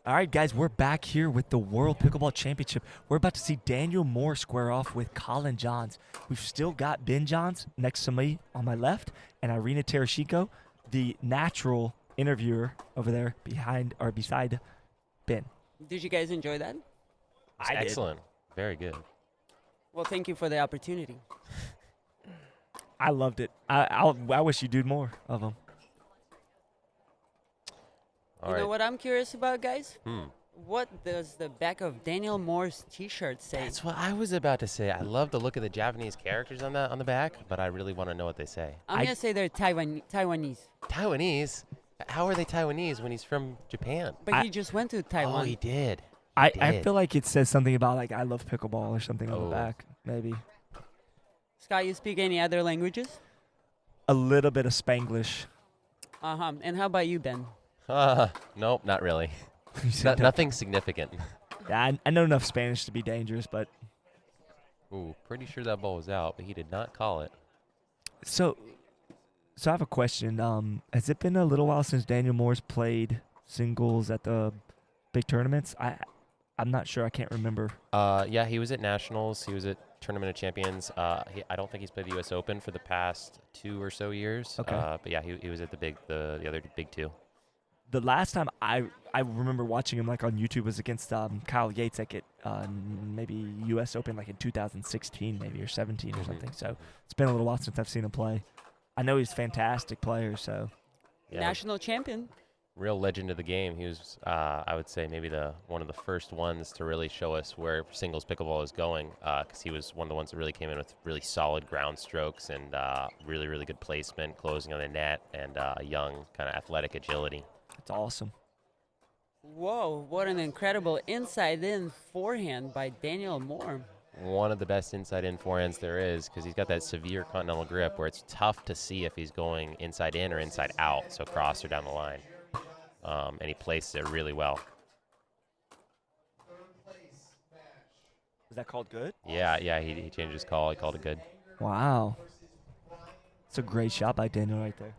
All right, guys, we're back here with the World Pickleball Championship. We're about to see Daniel Moore square off with Collin Johns. We've still got Ben Johns next to me on my left, and Irina Tereshiko, the natural interviewer over there beside Ben. Did you guys enjoy that? I did. Excellent. Very good. Well, thank you for the opportunity. I loved it. I wish you do more of them. You know what I'm curious about, guys? Hmm. What does the back of Daniel Moore's T-shirt say? That's what I was about to say. I love the look of the Japanese characters on the back, but I really want to know what they say. I'm gonna say they're Taiwanese. Taiwanese? How are they Taiwanese when he's from Japan? But he just went to Taiwan. Oh, he did. I feel like it says something about like I love pickleball or something on the Oh. back, maybe. Scott, you speak any other languages? A little bit of Spanglish. And how about you, Ben? Nope, not really. You said that. Nothing significant. Yeah, I know enough Spanish to be dangerous, but Ooh, pretty sure that ball was out, but he did not call it. so I have a question. Has it been a little while since Daniel Moore's played singles at the big tournaments? I'm not sure. I can't remember. Yeah, he was at Nationals. He was at Tournament of Champions. I don't think he's played the U.S. Open for the past 2 or so years. Okay. But yeah, he was at the other big two. The last time I remember watching him like on YouTube was against Kyle Yates like at maybe U.S. Open like in 2016 maybe or 17 or something. So it's been a little while since I've seen him play. I know he's a fantastic player. So Yeah, National champion. real legend of the game. He was, I would say, maybe one of the first ones to really show us where singles pickleball is going, because he was one of the ones that really came in with really solid ground strokes and really, really good placement, closing on the net, and young kind of athletic agility. it's awesome. Whoa, what an incredible inside-in forehand by Daniel Moore. One of the best inside-in forehands there is, because he's got that severe continental grip where it's tough to see if he's going inside in or inside out, so cross or down the line. And he places it really well. Is that called good? Yeah, he changed his call. He called it good. Wow. It's a great shot by Daniel right there.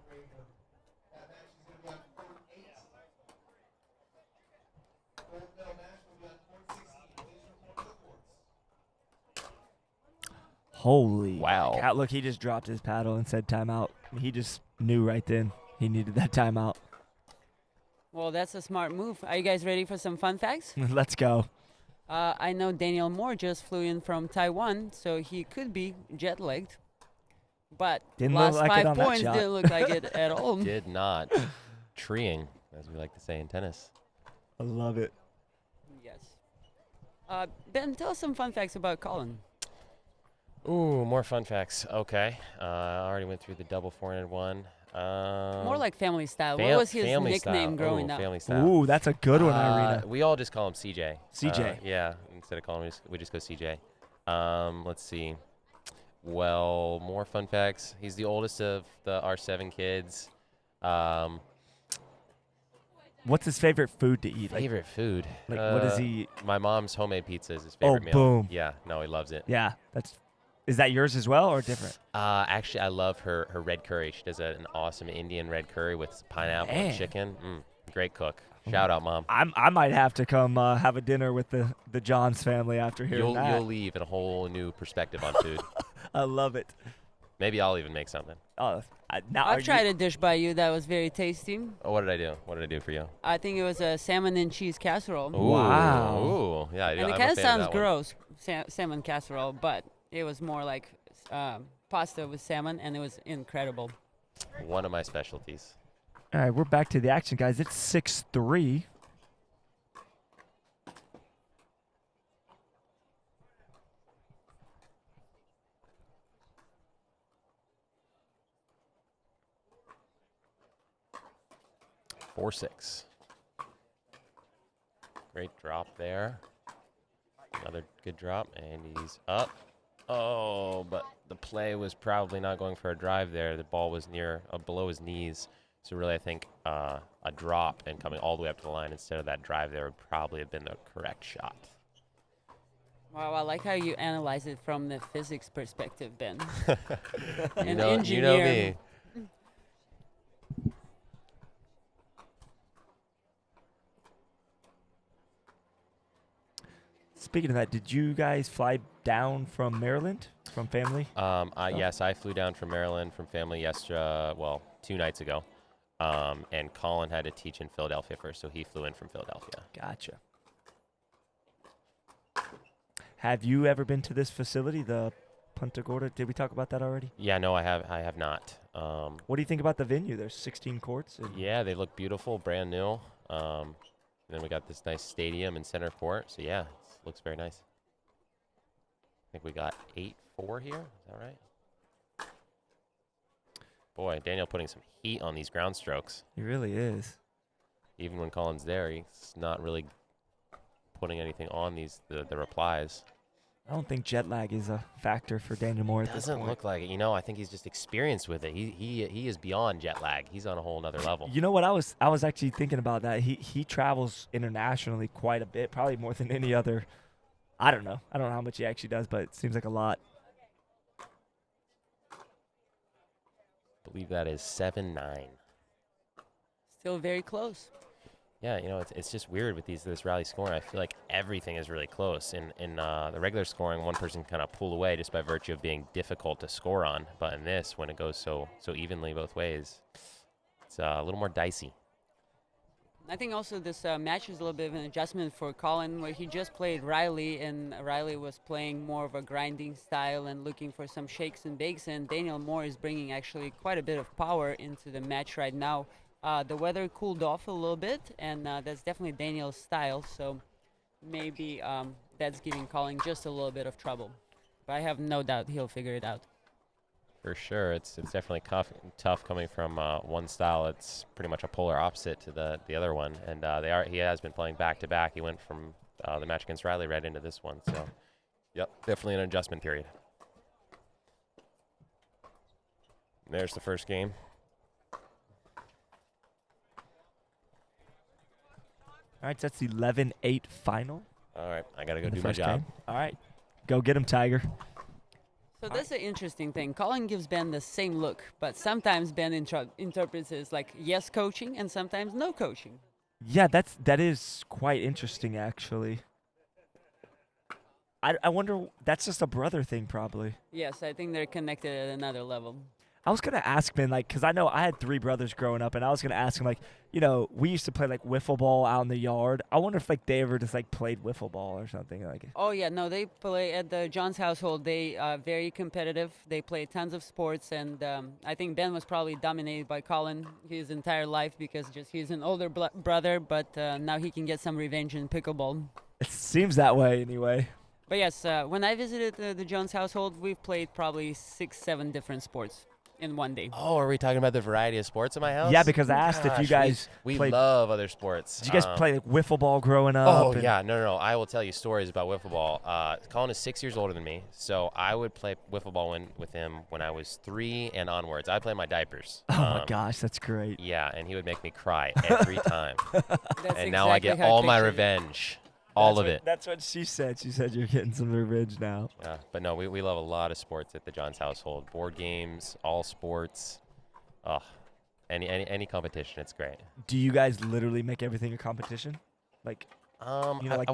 Holy Wow. cow. Look, he just dropped his paddle and said timeout. He just knew right then he needed that timeout. Well, that's a smart move. Are you guys ready for some fun facts? Let's go. I know Daniel Moore just flew in from Taiwan, so he could be jet-lagged. But Didn't look last like it 5 on that points shot. didn't look like it at all. Did not. Treeing, as we like to say in tennis. I love it. Yes. Ben, tell us some fun facts about Collin. Ooh, more fun facts. Okay. I already went through the double forehand one. More like family style. What was his family nickname style. growing Ooh, up? Family style. Ooh, that's a good one, Irina. We all just call him CJ. CJ. Yeah, instead of calling him, we just go CJ. Let's see. Well, more fun facts. He's the oldest of our 7 kids. What's his favorite food to eat? Favorite food. Like what does he eat? My mom's homemade pizza is his favorite meal. boom. Yeah, no, he loves it. Yeah, is that yours as well or different? Actually, I love her red curry. She does an awesome Indian red curry with pineapple and Man. chicken. Great cook. Shout out, Mom. I might have to come have a dinner with the Johns family after hearing that. You'll leave in a whole new perspective on food. I love it. Maybe I'll even make something. Now I've tried a dish by you that was very tasty. Oh, what did I do? What did I do for you? I think it was a salmon and cheese casserole. Ooh, Wow. Ooh, yeah. And it I'm a kind of fan sounds that one. gross, salmon casserole, but it was more like pasta with salmon, and it was incredible. One of my specialties. All right, we're back to the action, guys. It's 6-3. Four, 6. Great drop there. Another good drop, and he's up. Oh, but the play was probably not going for a drive there. The ball was below his knees. So really, I think a drop and coming all the way up to the line instead of that drive there would probably have been the correct shot. Wow, I like how you analyze it from the physics perspective, Ben. You know me. speaking of that, did you guys fly down from Maryland from family? Yes, I flew down from Maryland from family yesterday, 2 nights ago. And Collin had to teach in Philadelphia first, so he flew in from Philadelphia. Gotcha. Have you ever been to this facility, the Punta Gorda? Did we talk about that already? Yeah, no, I have not. What do you think about the venue? There's 16 courts. Yeah, they look beautiful, brand new. And then we got this nice stadium and center court. So, yeah, it looks very nice. I think we got 8-4 here. Is that right? Boy, Daniel putting some heat on these ground strokes. He really is. Even when Collin's there, he's not really putting anything on the replies. I don't think jet lag is a factor for Daniel Moore at this Doesn't point. look like it. I think he's just experienced with it. He is beyond jet lag. He's on a whole nother level. You know what? I was actually thinking about that. He travels internationally quite a bit, probably more than any other. I don't know how much he actually does, but it seems like a lot. I believe that is 7-9. Still very close. Yeah, it's just weird with this rally scoring. I feel like everything is really close. In the regular scoring, one person can kind of pull away just by virtue of being difficult to score on. But in this, when it goes so evenly both ways, it's a little more dicey. I think also this match is a little bit of an adjustment for Collin, where he just played Riley, and Riley was playing more of a grinding style and looking for some shakes and bakes, and Daniel Moore is bringing actually quite a bit of power into the match right now. The weather cooled off a little bit, and that's definitely Daniel's style, so maybe that's giving Collin just a little bit of trouble. But I have no doubt he'll figure it out. For sure, it's definitely tough coming from one style. It's pretty much a polar opposite to the other one, and he has been playing back-to-back. He went from the match against Riley right into this one, so yep, definitely an adjustment period. There's the first game. All right, so that's the 11-8 final. All right, I got to go in the do my first job. game. All right, go get him, Tiger. So that's an interesting thing. Collin gives Ben the same look, but sometimes Ben interprets it as like yes coaching and sometimes no coaching. Yeah, that is quite interesting, actually. I wonder, that's just a brother thing, probably. Yes, I think they're connected at another level. I was going to ask Ben, because I know I had 3 brothers growing up, and I was going to ask him, we used to play, wiffle ball out in the yard. I wonder if, they ever just, played wiffle ball or something like it. Oh, yeah, no, they play at the Johns household. They are very competitive. They play tons of sports, and I think Ben was probably dominated by Collin his entire life because he's an older brother, but now he can get some revenge in pickleball. It seems that way, anyway. But, yes, when I visited the Johns household, we've played probably 6-7 different sports in one day. Oh, are we talking about the variety of sports in my house? Yeah, because I asked if you guys we played. love other sports. Did you guys play wiffle ball growing up? Oh, yeah. No. I will tell you stories about wiffle ball. Collin is 6 years older than me, so I would play wiffle ball with him when I was 3 and onwards. I'd play my diapers. Oh, my gosh, that's great. Yeah, and he would make me cry every time. That's And now I exactly get how I all my pictured it. revenge. All of it. That's what she said. She said you're getting some revenge now. Yeah, but no, we love a lot of sports at the Johns household. Board games, all sports. Oh, any competition, it's great. Do you guys literally make everything a competition? The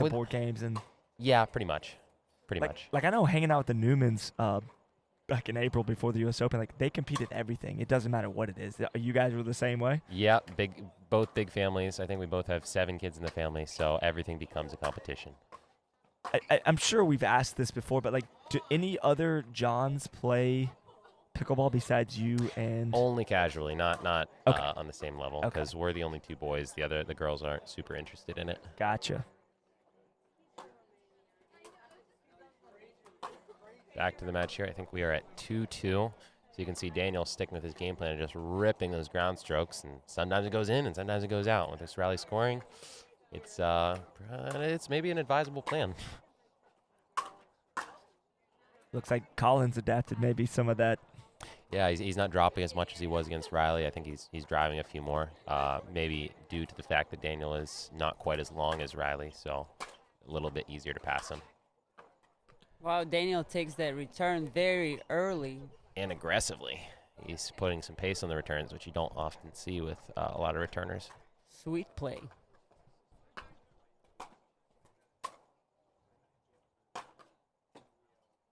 board games and. Yeah, pretty much. Pretty much. I know hanging out with the Newmans back in April before the U.S. Open, they compete at everything. It doesn't matter what it is. You guys were the same way? Yeah, both big families. I think we both have 7 kids in the family, so everything becomes a competition. I'm sure we've asked this before, but do any other Johns play pickleball besides you and? Only casually, not Okay. On the same level, Okay. because we're the only 2 boys. The girls aren't super interested in it. Gotcha. Back to the match here. I think we are at 2-2. So you can see Daniel sticking with his game plan and just ripping those ground strokes. And sometimes it goes in and sometimes it goes out. With this rally scoring, it's maybe an advisable plan. Looks like Collins adapted maybe some of that. Yeah, he's not dropping as much as he was against Riley. I think he's driving a few more, maybe due to the fact that Daniel is not quite as long as Riley, so a little bit easier to pass him. Wow, Daniel takes that return very early. And aggressively. He's putting some pace on the returns, which you don't often see with a lot of returners. Sweet play.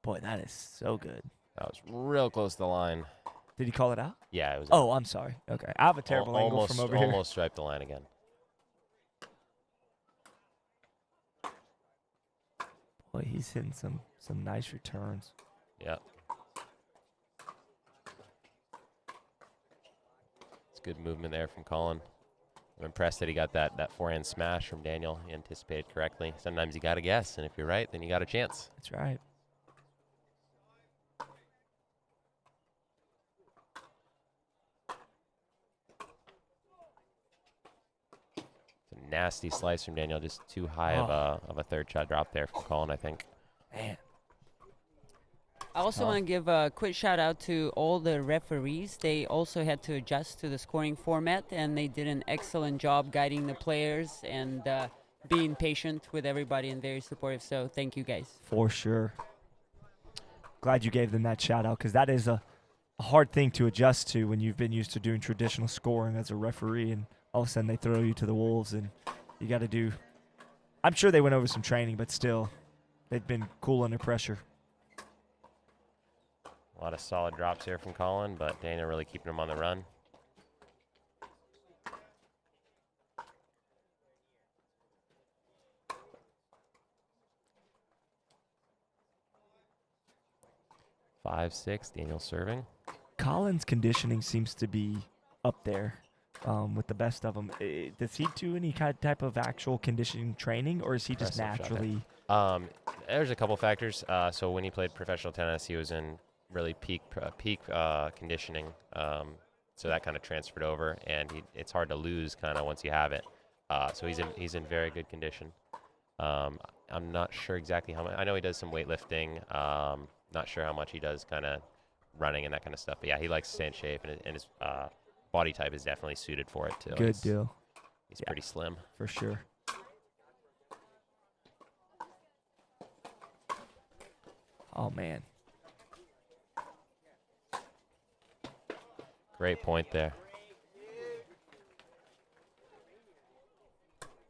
Boy, that is so good. That was real close to the line. Did he call it out? Yeah, it was. Oh, I'm sorry. Okay. I have a terrible angle from over here. Almost striped the line again. Boy, he's hitting some nice returns. Yep. It's good movement there from Collin. I'm impressed that he got that forehand smash from Daniel. He anticipated correctly. Sometimes you got to guess, and if you're right, then you got a chance. That's right. It's a nasty slice from Daniel, just too high of a third shot drop there from Collin, I think. Man. I also want to give a quick shout out to all the referees. They also had to adjust to the scoring format, and they did an excellent job guiding the players and being patient with everybody and very supportive. So thank you guys. For sure. Glad you gave them that shout out, because that is a hard thing to adjust to when you've been used to doing traditional scoring as a referee, and all of a sudden they throw you to the wolves, and you got to do. I'm sure they went over some training, but still, they've been cool under pressure. A lot of solid drops here from Collin, but Daniel really keeping him on the run. Five, six, Daniel serving. Collin's conditioning seems to be up there with the best of them. Does he do any type of actual conditioning training, or is he just naturally? There's a couple factors. So when he played professional tennis, he was in really peak conditioning. So that kind of transferred over, and it's hard to lose kind of once you have it. So he's in very good condition. I'm not sure exactly how much. I know he does some weightlifting. Not sure how much he does kind of running and that kind of stuff. But yeah, he likes to stay in shape, and his body type is definitely suited for it too. Good deal. He's pretty slim. For sure. Oh, man. Great point there.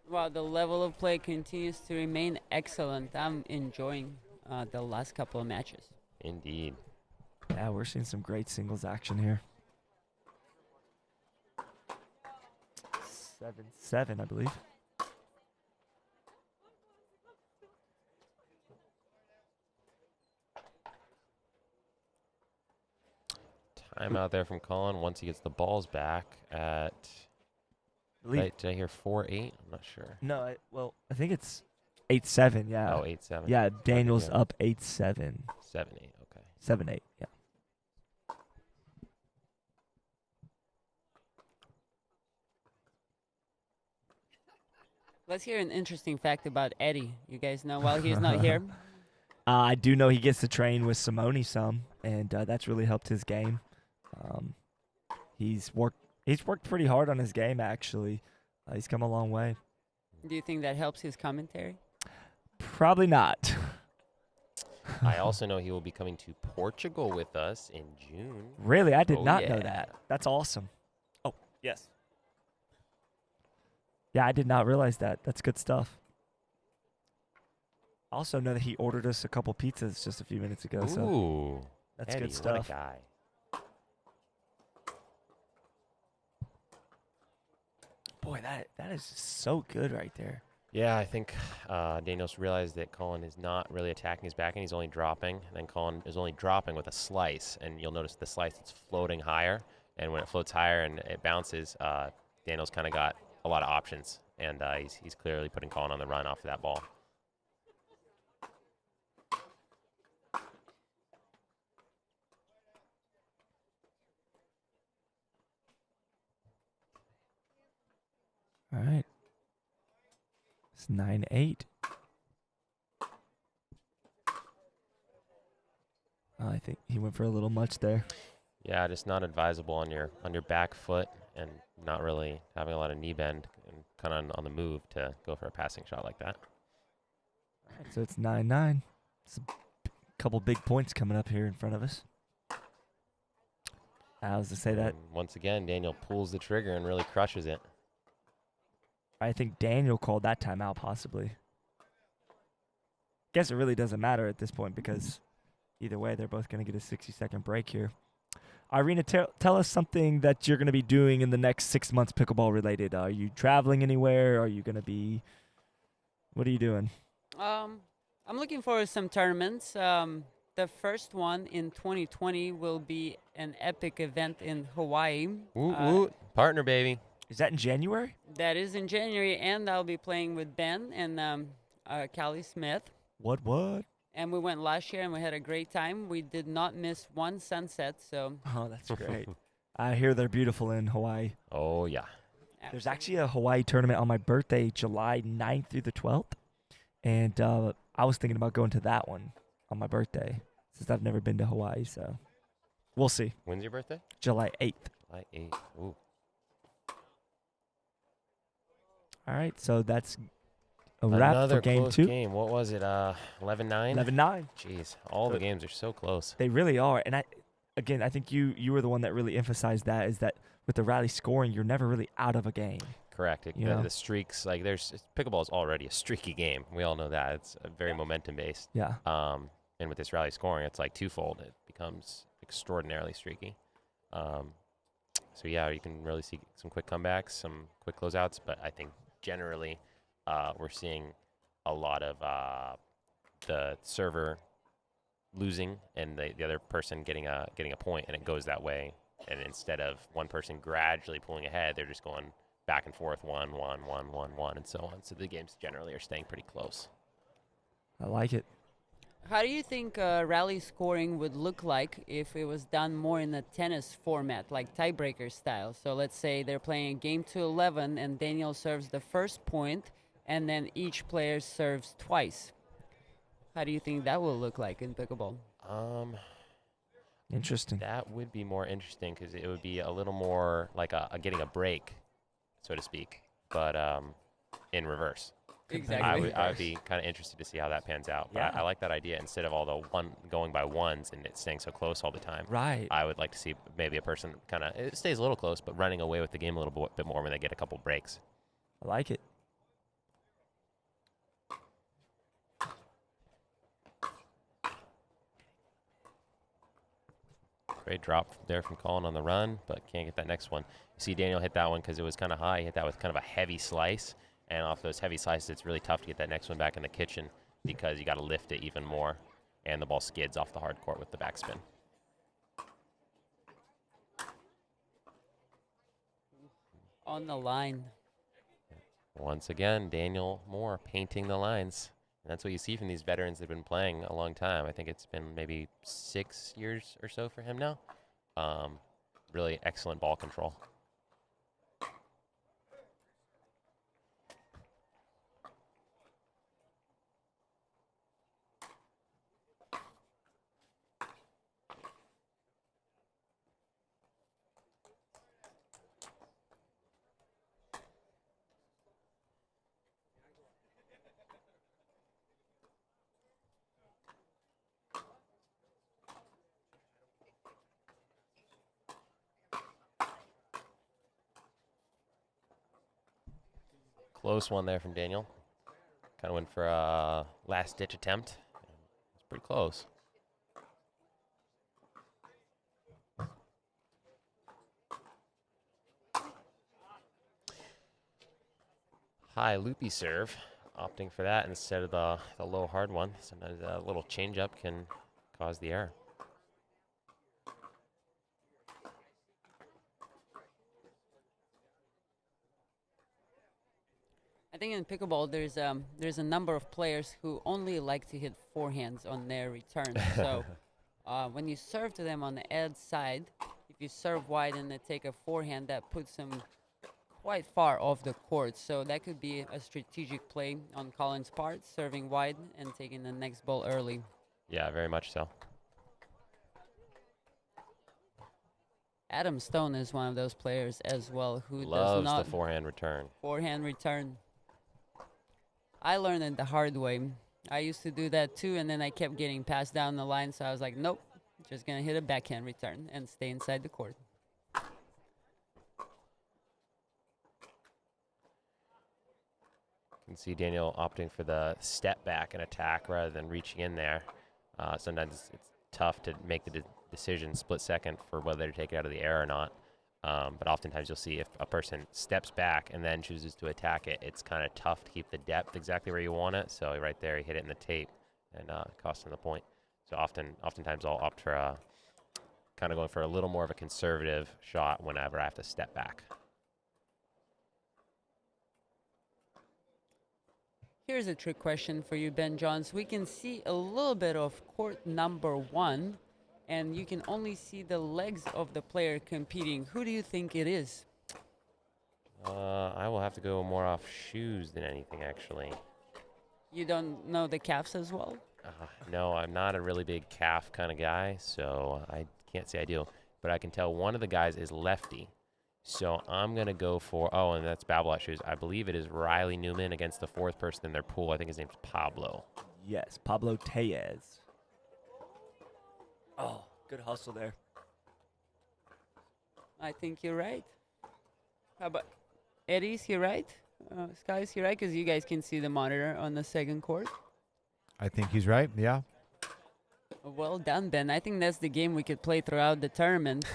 Wow, the level of play continues to remain excellent. I'm enjoying the last couple of matches. Indeed. Yeah, we're seeing some great singles action here. 7-7, I believe. Time out there from Collin once he gets the balls back at. Did I hear 4-8? I'm not sure. No, I think it's 8-7. Yeah. Oh, 8-7. Yeah, Daniel's up 8-7. 7-8. Okay. 7-8. Yeah. Let's hear an interesting fact about Eddie. You guys know while he's not here? I do know he gets to train with Simone some, and that's really helped his game. He's worked pretty hard on his game, actually. He's come a long way. Do you think that helps his commentary? Probably not. I also know he will be coming to Portugal with us in June. Really? I did not know yeah. that. That's awesome. Oh, yes. Yeah, I did not realize that. That's good stuff. I also know that he ordered us a couple pizzas just a few minutes ago. Ooh, so that's Eddie, good stuff. What a guy. Boy, that is so good right there. Yeah, I think Daniel's realized that Collin is not really attacking his backhand. He's only dropping. And then Collin is only dropping with a slice. And you'll notice the slice is floating higher. And when it floats higher and it bounces, Daniel's kind of got a lot of options. And he's clearly putting Collin on the run off of that ball. All right. It's 9-8. I think he went for a little much there. Yeah, just not advisable on your back foot and not really having a lot of knee bend and kind of on the move to go for a passing shot like that. All right, so it's 9-9. It's a couple big points coming up here in front of us. I was to say that. And once again, Daniel pulls the trigger and really crushes it. I think Daniel called that timeout possibly. Guess it really doesn't matter at this point because Either way, they're both going to get a 60-second break here. Irina, tell us something that you're going to be doing in the next 6 months pickleball related. Are you traveling anywhere? Are you going to be – what are you doing? I'm looking forward to some tournaments. The first one in 2020 will be an epic event in Hawaii. Woot woot. Partner, baby. Is that in January? That is in January, and I'll be playing with Ben and Callie Smith. What? And we went last year, and we had a great time. We did not miss one sunset, so. Oh, that's great. I hear they're beautiful in Hawaii. Oh, yeah. There's actually a Hawaii tournament on my birthday, July 9th through the 12th. And I was thinking about going to that one on my birthday since I've never been to Hawaii, so we'll see. When's your birthday? July 8th. July 8th. Ooh. All right, so that's a wrap Another for game close 2. game. What was it? 11-9? 11-9. Jeez, all the games are so close. They really are. And I think you were the one that really emphasized that, is that with the rally scoring, you're never really out of a game. Correct. Yeah. The streaks, like pickleball is already a streaky game. We all know that. It's very momentum based. Yeah. And with this rally scoring, it's like twofold. It becomes extraordinarily streaky. So yeah, you can really see some quick comebacks, some quick closeouts. But I think generally, we're seeing a lot of the server losing and the other person getting a point, and it goes that way. And instead of one person gradually pulling ahead, they're just going back and forth, 1, 1, 1, 1, 1, and so on. So the games generally are staying pretty close. I like it. How do you think rally scoring would look like if it was done more in a tennis format, like tiebreaker style? So let's say they're playing a game to 11, and Daniel serves the first point, and then each player serves twice. How do you think that will look like in pickleball? Interesting. That would be more interesting because it would be a little more like a getting a break, so to speak, but in reverse. Exactly. I would be kind of interested to see how that pans out. But Yeah. I like that idea. Instead of all the one going by ones and it staying so close all the time, Right. I would like to see maybe a person kind of, it stays a little close, but running away with the game a little bit more when they get a couple breaks. I like it. Great drop there from Collin on the run, but can't get that next one. You see Daniel hit that one because it was kind of high. He hit that with kind of a heavy slice, and off those heavy slices, it's really tough to get that next one back in the kitchen because you got to lift it even more, and the ball skids off the hard court with the backspin. On the line. Once again, Daniel Moore painting the lines. And that's what you see from these veterans that have been playing a long time. I think it's been maybe 6 years or so for him now. Really excellent ball control. Close one there from Daniel. Kind of went for a last-ditch attempt. It's pretty close. High loopy serve, opting for that instead of the low hard one. Sometimes a little change-up can cause the error. I think in pickleball there's a number of players who only like to hit forehands on their return. So when you serve to them on the edge side, if you serve wide and they take a forehand, that puts them quite far off the court. So that could be a strategic play on Collin's part, serving wide and taking the next ball early. Yeah, very much so. Adam Stone is one of those players as well who Loves does not the forehand return. forehand return. I learned it the hard way. I used to do that too, and then I kept getting passed down the line, so I was like, nope, just going to hit a backhand return and stay inside the court. You can see Daniel opting for the step back and attack rather than reaching in there. Sometimes it's tough to make the decision split second for whether to take it out of the air or not. But oftentimes you'll see if a person steps back and then chooses to attack it, it's kind of tough to keep the depth exactly where you want it. So right there, he hit it in the tape and cost him the point. So oftentimes I'll opt for kind of going for a little more of a conservative shot whenever I have to step back. Here's a trick question for you, Ben Johns. We can see a little bit of court number 1, and you can only see the legs of the player competing. Who do you think it is? I will have to go more off shoes than anything, actually. You don't know the calves as well? No, I'm not a really big calf kind of guy, so I can't say I do. But I can tell one of the guys is lefty. So I'm going to go for, and that's Babolat shoes. I believe it is Riley Newman against the 4th person in their pool. I think his name's Pablo. Yes, Pablo Tellez. Oh, good hustle there. I think you're right. How about Eddie? Is he right? Sky, is he right? Because you guys can see the monitor on the second court. I think he's right, yeah. Well done, Ben. I think that's the game we could play throughout the tournament.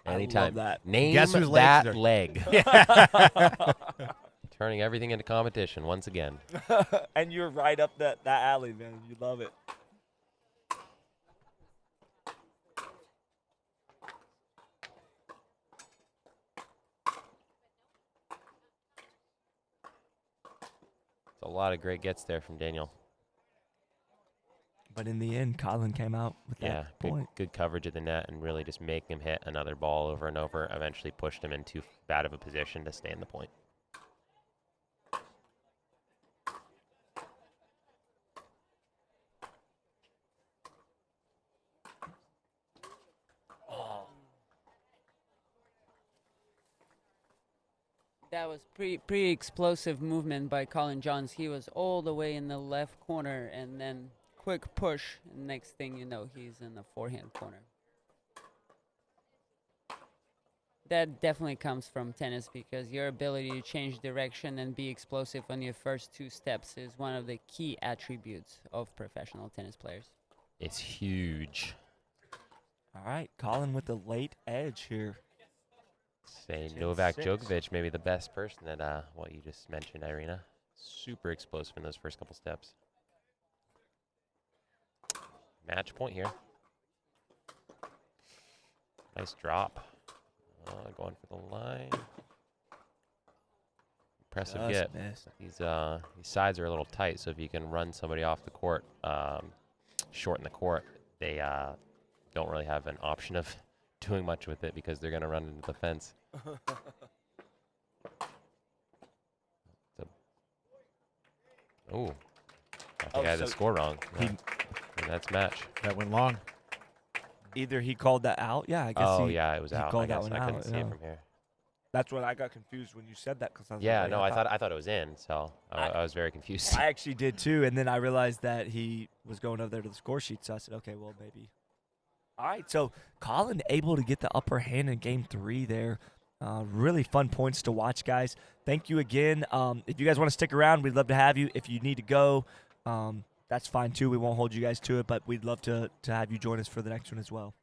Anytime. I love that. Name Guess whose that legs leg. Turning everything into competition once again. And you're right up that alley, man. You love it. It's a lot of great gets there from Daniel. But in the end, Collin came out with that point. Good coverage of the net and really just making him hit another ball over and over. Eventually pushed him into bad of a position to stay in the point. That was pretty explosive movement by Collin Johns. He was all the way in the left corner, and then quick push. And next thing you know, he's in the forehand corner. That definitely comes from tennis, because your ability to change direction and be explosive on your first 2 steps is one of the key attributes of professional tennis players. It's huge. All right, Collin with the late edge here. Say 10-6. Novak Djokovic, maybe the best person at what you just mentioned, Irina. Super explosive in those first couple steps. Match point here. Nice drop. Going for the line. Impressive get. Missed. These sides are a little tight, so if you can run somebody off the court, shorten the court, they don't really have an option of doing much with it because they're going to run into the fence. Oh, I think I had the score wrong. And that's match. That went long. Either he called that out. Yeah, I guess Yeah, it was out. called I that guess one I couldn't out, see it from here. That's when I got confused when you said that. Cause I was Yeah, like, no, I thought it was in, so I was very confused. I actually did too, and then I realized that he was going over there to the score sheet, so I said, okay, well, maybe. All right, so Collin able to get the upper hand in game 3 there. Really fun points to watch, guys. Thank you again. If you guys want to stick around, we'd love to have you. If you need to go, that's fine too. We won't hold you guys to it, but we'd love to have you join us for the next one as well.